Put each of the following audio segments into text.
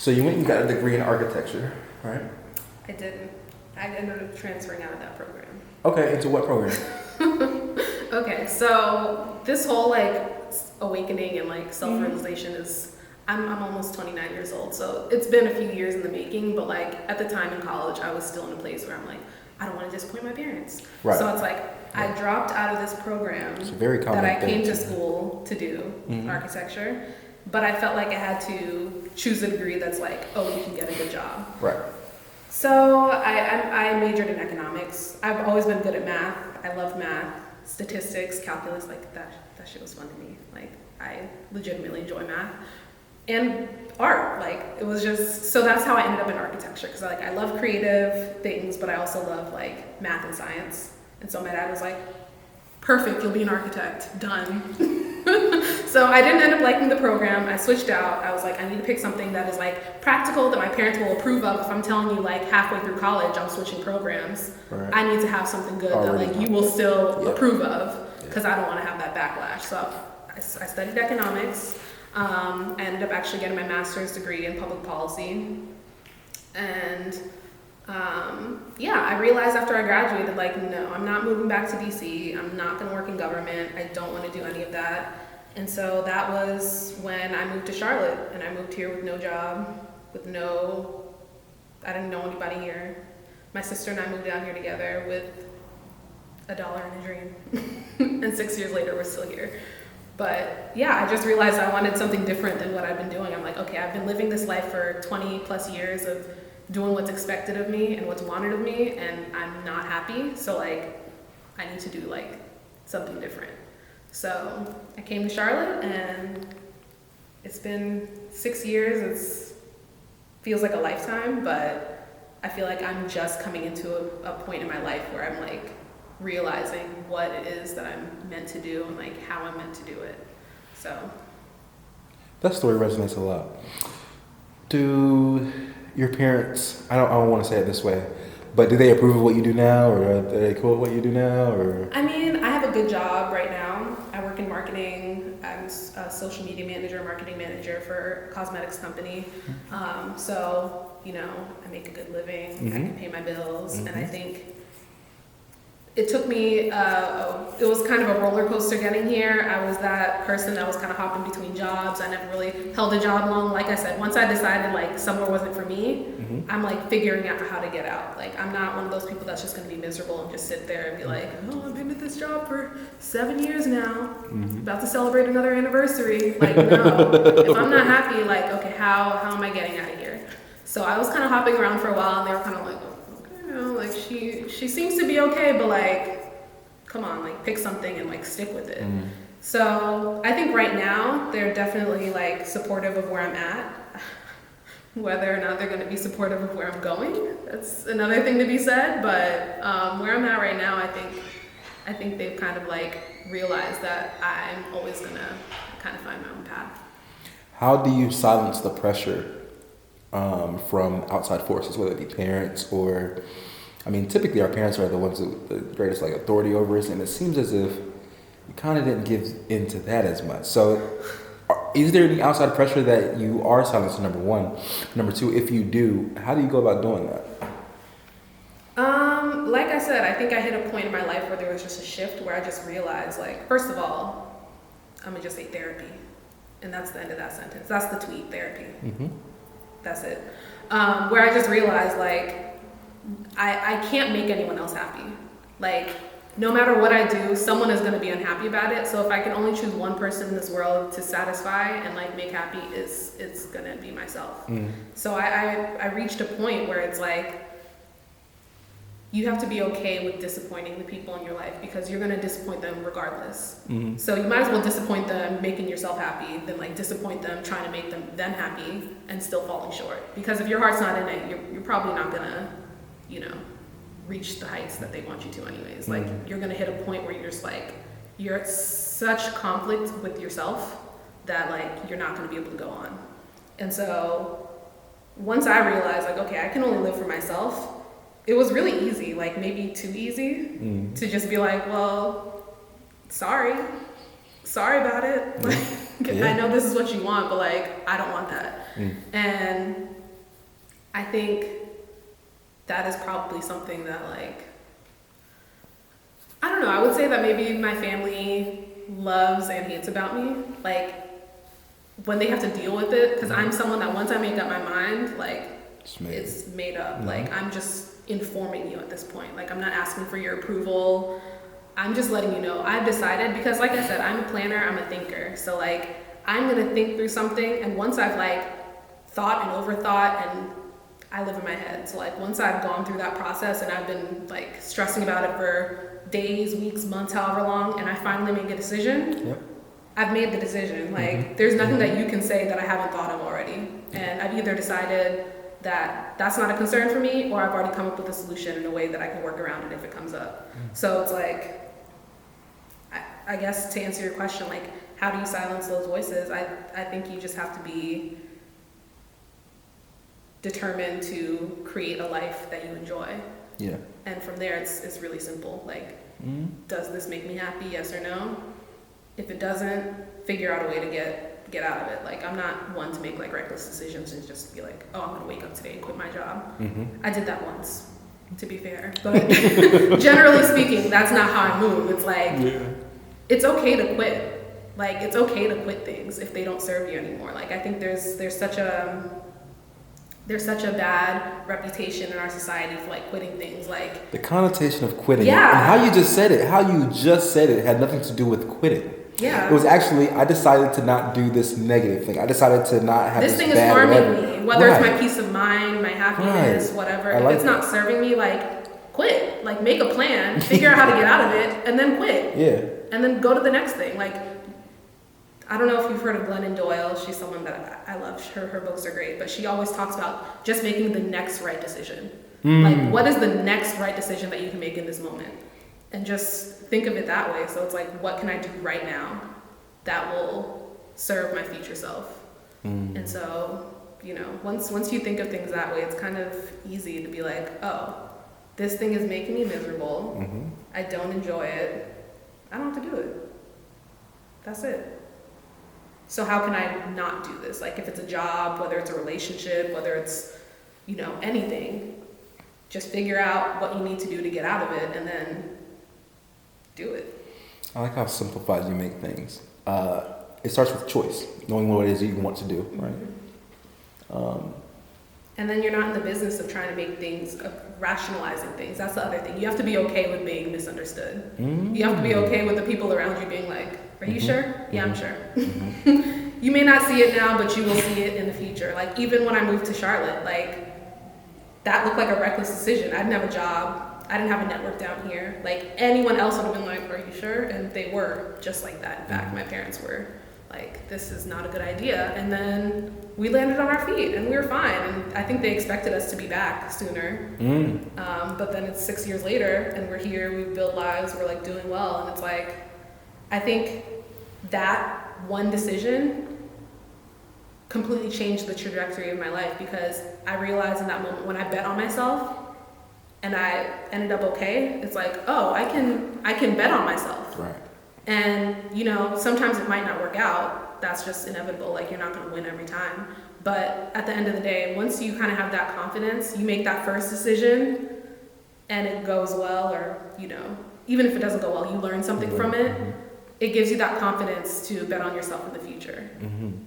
So you went and got a degree in architecture, right? I didn't. I ended up transferring out of that program. Okay, into what program? Okay, so this whole like awakening and like self-realization is, I'm almost 29 years old, so it's been a few years in the making, but like at the time in college, I was still in a place where I'm like, I don't want to disappoint my parents. Right. So it's like, I dropped out of this program It's a very common that I came thing. to school to do, architecture, but I felt like I had to choose a degree that's like, oh, you can get a good job. Right. So I majored in economics. I've always been good at math. I love math, statistics, calculus, like that shit was fun to me. Like I legitimately enjoy math and art. Like it was just, so that's how I ended up in architecture. Cause I love creative things, but I also love like math and science. And so my dad was like, perfect, you'll be an architect, done. So I didn't end up liking the program. I switched out. I was like, I need to pick something that is like practical, that my parents will approve of. If I'm telling you like halfway through college, I'm switching programs, Right. I need to have something good Already. that like you will still Yeah. approve of, because I don't want to have that backlash. So I studied economics. I ended up actually getting my master's degree in public policy. And yeah, I realized after I graduated, like, no, I'm not moving back to DC. I'm not going to work in government. I don't want to do any of that. And so that was when I moved to Charlotte, and I moved here with no job, I didn't know anybody here. My sister and I moved down here together with $1 and a dream. And 6 years later, we're still here. But yeah, I just realized I wanted something different than what I've been doing. I'm like, okay, I've been living this life for 20 plus years of doing what's expected of me and what's wanted of me, and I'm not happy. So like, I need to do like something different. So I came to Charlotte, and it's been 6 years. It feels like a lifetime, but I feel like I'm just coming into a point in my life where I'm like realizing what it is that I'm meant to do and like how I'm meant to do it. So That story resonates a lot. Do your parents, I don't want to say it this way, but do they approve of what you do now, or are they cool with what you do now, or? I mean, I have a good job right now. I work in marketing. I'm a social media manager, marketing manager for a cosmetics company. So, you know, I make a good living. I can pay my bills. And I think it took me, it was kind of a roller coaster getting here. I was that person that was kind of hopping between jobs. I never really held a job long. Like I said, once I decided like somewhere wasn't for me, I'm like figuring out how to get out. Like I'm not one of those people that's just going to be miserable and just sit there and be like, oh, I've been at this job for 7 years now, about to celebrate another anniversary. Like no, if I'm not happy, like okay, how am I getting out of here? So I was kind of hopping around for a while, and they were kind of like, okay, you know, like she seems to be okay, but like, come on, like pick something and like stick with it. So I think right now they're definitely like supportive of where I'm at. Whether or not they're going to be supportive of where I'm going, that's another thing to be said. But where I'm at right now, I think they've kind of like realized that I'm always going to kind of find my own path. How do you silence the pressure from outside forces, whether it be parents or, I mean, typically our parents are the ones with the greatest like authority over us, and it seems as if you kind of didn't give into that as much. So is there any outside pressure that you are silencing, number one? Number two, if you do, how do you go about doing that? Like I said, I think I hit a point in my life where there was just a shift where I just realized, like, first of all, I'm gonna just say therapy. And that's the end of that sentence. That's the tweet, therapy. That's it. Where I just realized, like, I can't make anyone else happy. Like, no matter what I do, someone is going to be unhappy about it. So if I can only choose one person in this world to satisfy and like make happy, it's going to be myself. So I reached a point where it's like, you have to be okay with disappointing the people in your life, because you're going to disappoint them regardless. So you might as well disappoint them making yourself happy than like disappoint them trying to make them happy and still falling short. Because if your heart's not in it, you're probably not going to, you know, reach the heights that they want you to anyways. Like you're gonna hit a point where you're just like, you're at such conflict with yourself that like you're not gonna be able to go on. And so once I realized like, okay, I can only live for myself, it was really easy, like maybe too easy to just be like, well, sorry about it. Like I know this is what you want, but like I don't want that. And I think that is probably something that, like, I don't know, I would say that maybe my family loves and hates about me. Like, when they have to deal with it, because I'm someone that once I make up my mind, like, it's made up. Mm-hmm. Like, I'm just informing you at this point. Like, I'm not asking for your approval. I'm just letting you know I've decided, because like I said, I'm a planner, I'm a thinker. So like, I'm gonna think through something, and once I've like thought and overthought, and I live in my head. So like, once I've gone through that process and I've been like stressing about it for days, weeks, months, however long, and I finally make a decision, yep. I've made the decision. Like, there's nothing that you can say that I haven't thought of already. And I've either decided that that's not a concern for me, or I've already come up with a solution in a way that I can work around it if it comes up. So it's like, I guess to answer your question, like, how do you silence those voices? I think you just have to be determined to create a life that you enjoy. Yeah. And from there, it's really simple. Like, does this make me happy? Yes or no? If it doesn't, figure out a way to get out of it. Like, I'm not one to make like reckless decisions and just be like, oh, I'm gonna wake up today and quit my job. I did that once, to be fair. But generally speaking, that's not how I move. It's like, it's okay to quit. Like, it's okay to quit things if they don't serve you anymore. Like, I think there's such a bad reputation in our society for like quitting things. Like, the connotation of quitting, yeah, and how you just said it had nothing to do with quitting. Yeah, it was actually, I decided to not do this negative thing. I decided to not have this thing bad is harming whatever. me, whether it's my peace of mind, my happiness, whatever. If like it's not serving me, like, quit. Like, make a plan, figure out how to get out of it, and then quit. Yeah. And then go to the next thing. Like, I don't know if you've heard of Glennon Doyle. She's someone that I love. Her books are great, but she always talks about just making the next right decision. Like, what is the next right decision that you can make in this moment? And just think of it that way. So it's like, what can I do right now that will serve my future self? And so, you know, once you think of things that way, it's kind of easy to be like, oh, this thing is making me miserable. I don't enjoy it. I don't have to do it. That's it. So how can I not do this? Like, if it's a job, whether it's a relationship, whether it's, you know, anything, just figure out what you need to do to get out of it and then do it. I like how simplified you make things. It starts with choice, knowing what it is that you want to do, right? And then you're not in the business of trying to make things, of rationalizing things. That's the other thing. You have to be okay with being misunderstood. You have to be okay with the people around you being like, are you sure? Yeah, I'm sure. You may not see it now, but you will see it in the future. Like, even when I moved to Charlotte, like, that looked like a reckless decision. I didn't have a job. I didn't have a network down here. Like, anyone else would have been like, are you sure? And they were just like that. In fact, my parents were like, this is not a good idea. And then we landed on our feet and we were fine. And I think they expected us to be back sooner. But then it's 6 years later and we're here, we've built lives, we're like doing well. And it's like, I think that one decision completely changed the trajectory of my life, because I realized in that moment when I bet on myself and I ended up okay, it's like, oh, I can bet on myself. Right. And, you know, sometimes it might not work out. That's just inevitable. Like, you're not going to win every time. But at the end of the day, once you kind of have that confidence, you make that first decision and it goes well, or, you know, even if it doesn't go well, you learn something from it. It gives you that confidence to bet on yourself in the future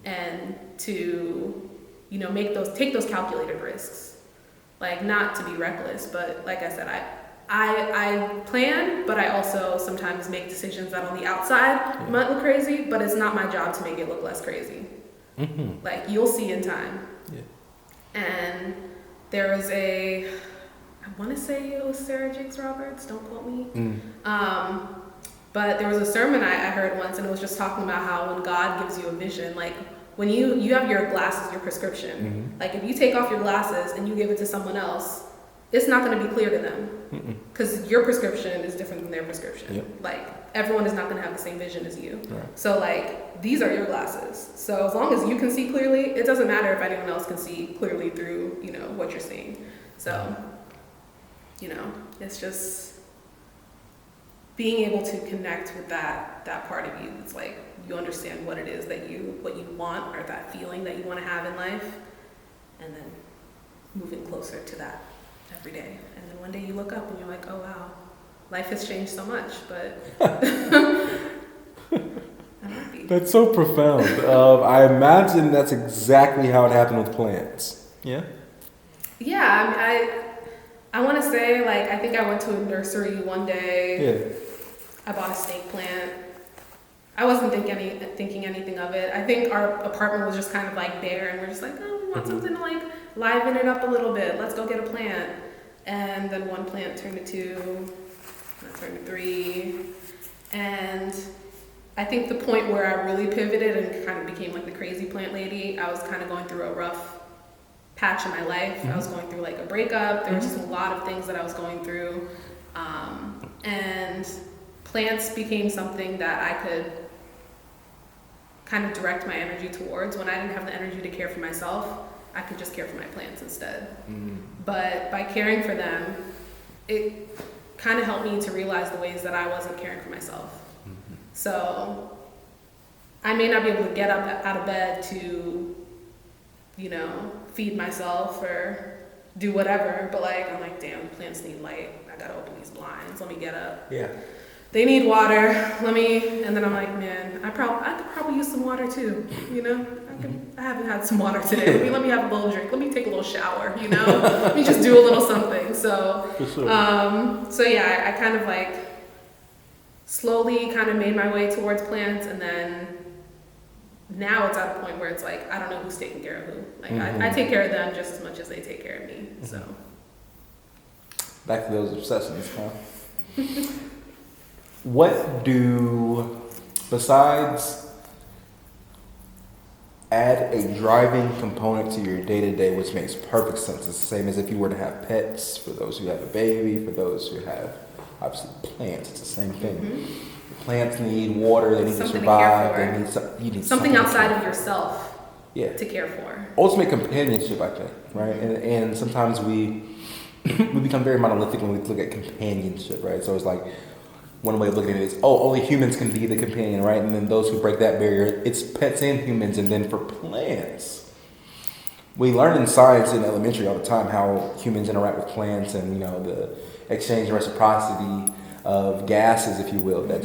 and to, you know, take those calculated risks. Like, not to be reckless, but like I said, I plan, but I also sometimes make decisions that on the outside might look crazy, but it's not my job to make it look less crazy. Like, you'll see in time. And there was I want to say it was Sarah Jakes Roberts, don't quote me. But there was a sermon I heard once, and it was just talking about how when God gives you a vision, like, when you have your glasses, your prescription, like, if you take off your glasses and you give it to someone else, it's not going to be clear to them, because your prescription is different than their prescription. Like, everyone is not going to have the same vision as you. So, like, these are your glasses. So as long as you can see clearly, it doesn't matter if anyone else can see clearly through, you know, what you're seeing. So, you know, it's just being able to connect with that part of you. It's like, you understand what it is that what you want, or that feeling that you want to have in life, and then moving closer to that every day. And then one day you look up and you're like, oh wow, life has changed so much, but I'm happy. That's so profound. I imagine that's exactly how it happened with plants. Yeah? Yeah, I want to say, like, I think I went to a nursery one day. Yeah. I bought a snake plant. I wasn't thinking anything of it. I think our apartment was just kind of like there, and we're just like, oh, we want something to like liven it up a little bit. Let's go get a plant. And then one plant turned to 2, that turned to 3. And I think the point where I really pivoted and kind of became like the crazy plant lady, I was kind of going through a rough patch in my life. I was going through like a breakup. There was just a lot of things that I was going through. And plants became something that I could kind of direct my energy towards. When I didn't have the energy to care for myself, I could just care for my plants instead. But by caring for them, it kind of helped me to realize the ways that I wasn't caring for myself. So I may not be able to get up out of bed to, you know, feed myself or do whatever, but like, I'm like, damn, plants need light. I gotta open these blinds. Let me get up. Yeah. They need water. And then I'm like, man, I could probably use some water too. You know, I haven't had some water today. Let me have a little drink. Let me take a little shower. You know, let me just do a little something. So, For sure. so yeah, I kind of like slowly kind of made my way towards plants, and then now it's at a point where it's like, I don't know who's taking care of who. Like I take care of them just as much as they take care of me. So Back to those obsessions, huh? What do, besides add a driving component to your day-to-day, which makes perfect sense. It's the same as if you were to have pets, for those who have a baby, for those who have, obviously, plants. It's the same thing. Plants need water, they need something to survive, care for. they need you need something outside to of yourself to care for. Ultimate companionship, I think, right? And sometimes we become very monolithic when we look at companionship, right? So it's like, one way of looking at it is, only humans can be the companion, right? And then those who break that barrier, it's pets and humans. And then for plants, we learn in science in elementary all the time how humans interact with plants, and, you know, the exchange and reciprocity of gases, if you will, that